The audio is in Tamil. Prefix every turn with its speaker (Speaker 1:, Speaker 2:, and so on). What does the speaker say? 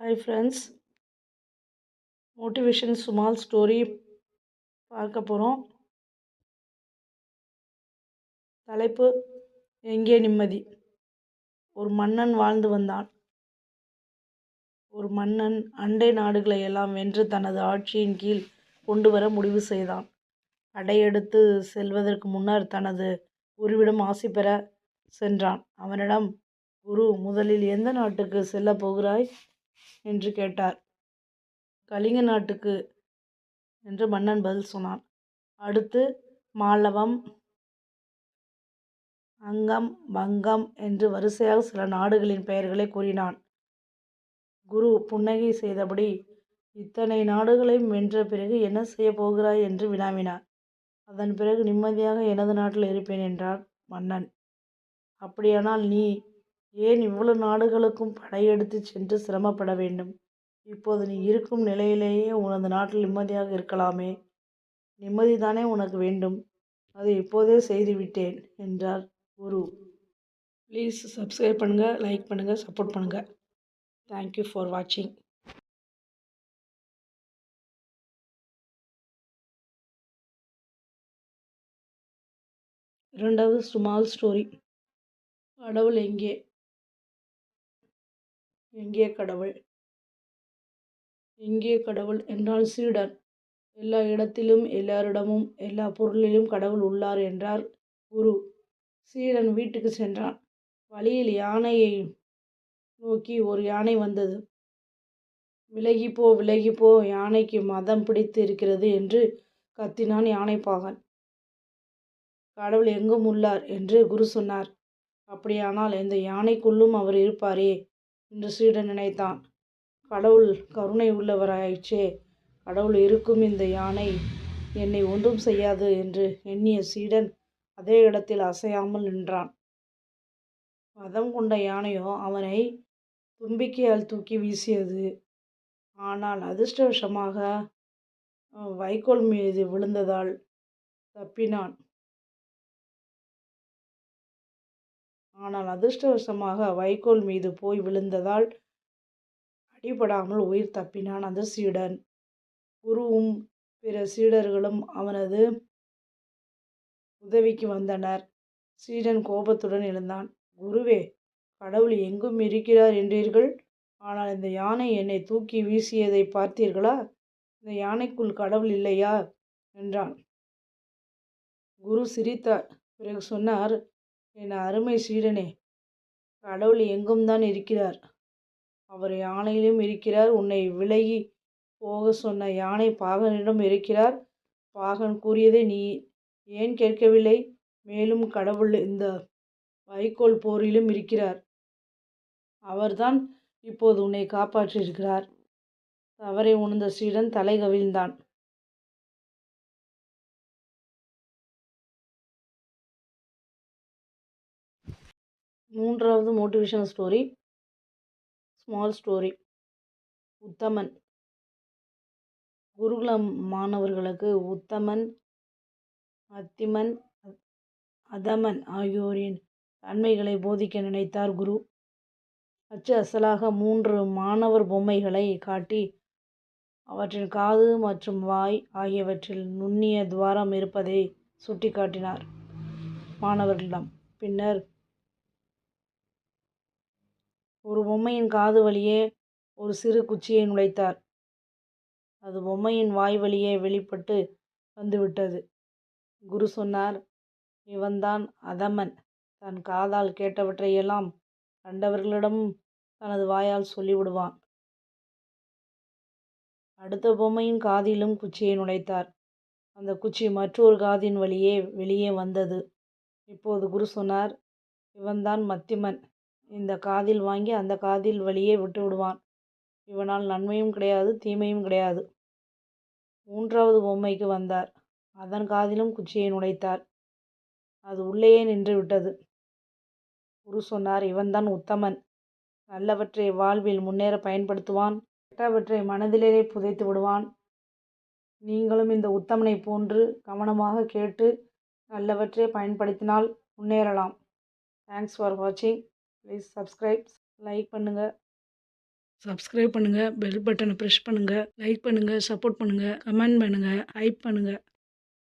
Speaker 1: Hi friends, motivation small story பார்க்க போகிறோம். தலைப்பு: எங்கே நிம்மதி? ஒரு மன்னன் வாழ்ந்து வந்தான். ஒரு மன்னன் அண்டை நாடுகளை எல்லாம் வென்று தனது ஆட்சியின் கீழ் கொண்டு வர முடிவு செய்தான். படையெடுத்து செல்வதற்கு முன்னர் தனது குருவிடம் ஆசி பெற சென்றான். அவனிடம் குரு முதலில் எந்த நாட்டுக்கு செல்லப் போகிறாய் என்று கேட்டார். கலிங்க நாட்டுக்கு என்று மன்னன் பதில் சொன்னான். அடுத்து மாலவம், அங்கம், வங்கம் என்று வரிசையாக சில நாடுகளின் பெயர்களை கூறினான். குரு புன்னகை செய்தபடி, இத்தனை நாடுகளையும் வென்ற பிறகு என்ன செய்ய போகிறாய் என்று வினாவினார். அதன் பிறகு நிம்மதியாக எனது நாட்டில் இருப்பேன் என்றார் மன்னன். அப்படியானால் நீ ஏன் இவ்வளவு நாடுகளுக்கும் படையெடுத்து சென்று சிரமப்பட வேண்டும்? இப்போது நீ இருக்கும் நிலையிலேயே உனது நாட்டில் நிம்மதியாக இருக்கலாமே. நிம்மதிதானே உனக்கு வேண்டும்? அதை இப்போதே செய்துவிட்டேன் என்றார் குரு. ப்ளீஸ் சப்ஸ்கிரைப் பண்ணுங்கள், லைக் பண்ணுங்கள், சப்போர்ட் பண்ணுங்கள். தேங்க்யூ ஃபார் வாட்சிங். இரண்டாவது ஸ்மால் ஸ்டோரி. கடவுள் எங்கே? எங்கே கடவுள்? எங்கே கடவுள் என்றால் சீடன். எல்லா இடத்திலும், எல்லாரிடமும், எல்லா பொருளிலும் கடவுள் உள்ளார் என்றார் குரு. சீடன் வீட்டுக்கு சென்றான். வழியில் யானையை நோக்கி ஒரு யானை வந்தது. விலகிப்போ, விலகிப்போ, யானைக்கு மதம் பிடித்து இருக்கிறது என்று கத்தினான் யானைப்பாகன். கடவுள் எங்கும் உள்ளார் என்று குரு சொன்னார். அப்படியானால் இந்த யானைக்குள்ளும் அவர் இருப்பாரே என்று சீடன் நினைத்தான். கடவுள் கருணை உள்ளவராயிற்றே. கடவுள் இருக்கும் இந்த யானை என்னை ஒன்றும் செய்யாது என்று எண்ணிய சீடன் அதே இடத்தில் அசையாமல் நின்றான். மதம் கொண்ட யானையோ அவனை தும்பிக்கையால் தூக்கி வீசியது. ஆனால் அதிர்ஷ்டவசமாக வைக்கோல் மீது விழுந்ததால் தப்பினான். வைக்கோல் மீது போய் விழுந்ததால் அடிபடாமல் உயிர் தப்பினான் அந்த சீடன். குருவும் பிற சீடர்களும் அவனது உதவிக்கு வந்தனர். சீடன் கோபத்துடன் எழுந்தான். குருவே, கடவுள் எங்கும் இருக்கிறார் என்றீர்கள். ஆனால் இந்த யானை என்னை தூக்கி வீசியதை பார்த்தீர்களா? இந்த யானைக்குள் கடவுள் இல்லையா என்றான். குரு சிரித்தார். பிறகு சொன்னார், என் அருமை சீடனே, கடவுள் எங்கும் தான் இருக்கிறார். அவர் யானையிலும் இருக்கிறார். உன்னை விலகி போக சொன்ன யானை பாகனிடம் இருக்கிறார். பாகன் கூறியதை நீ ஏன் கேட்கவில்லை? மேலும் கடவுள் இந்த வைக்கோல் போரிலும் இருக்கிறார். அவர்தான் இப்போது உன்னை காப்பாற்றியிருக்கிறார். தவறை உணர்ந்த சீடன் தலை கவிழ்ந்தான். மூன்றாவது மோட்டிவேஷனல் ஸ்டோரி, ஸ்மால் ஸ்டோரி. உத்தமன். குருகுலம் மாணவர்களுக்கு உத்தமன், மத்திமன், அதமன் ஆகியோரின் தன்மைகளை போதிக்க நினைத்தார் குரு. அசலாக 3 மாணவர் பொம்மைகளை காட்டி அவற்றின் காது மற்றும் வாய் ஆகியவற்றில் நுண்ணிய துவாரம் இருப்பதை சுட்டிக்காட்டினார் மாணவர்களிடம். பின்னர் ஒரு பொம்மையின் காது வழியே ஒரு சிறு குச்சியை நுழைத்தார். அது பொம்மையின் வாய் வழியே வெளிப்பட்டு வந்துவிட்டது. குரு சொன்னார், இவன்தான் அதமன். தன் காதால் கேட்டவற்றையெல்லாம் கண்டவர்களிடம் தனது வாயால் சொல்லிவிடுவான். அடுத்த பொம்மையின் காதிலும் குச்சியை நுழைத்தார். அந்த குச்சி மற்றொரு காதின் வழியே வெளியே வந்தது. இப்போது குரு சொன்னார், இவன்தான் மத்திமன். இந்த காதில் வாங்கி அந்த காதில் வழியே விட்டு விடுவான். இவனால் நன்மையும் கிடையாது, தீமையும் கிடையாது. 3வது பொம்மைக்கு வந்தார். அதன் காதிலும் குச்சியை நுழைத்தார். அது உள்ளேயே நின்று விட்டது. குரு சொன்னார், இவன்தான் உத்தமன். நல்லவற்றை வாழ்வில் முன்னேற பயன்படுத்துவான், கெட்டவற்றை மனதிலே புதைத்து விடுவான். நீங்களும் இந்த உத்தமனை போன்று கவனமாக கேட்டு நல்லவற்றை பயன்படுத்தினால் முன்னேறலாம். தேங்க்ஸ் ஃபார் வாட்சிங். ப்ளீஸ் சப்ஸ்கிரைப், லைக் பண்ணுங்கள். சப்ஸ்கிரைப் பண்ணுங்கள், பெல் பட்டனை ப்ரெஸ் பண்ணுங்கள், லைக் பண்ணுங்கள், சப்போர்ட் பண்ணுங்கள், கமெண்ட் பண்ணுங்கள், ஹைப் பண்ணுங்கள்.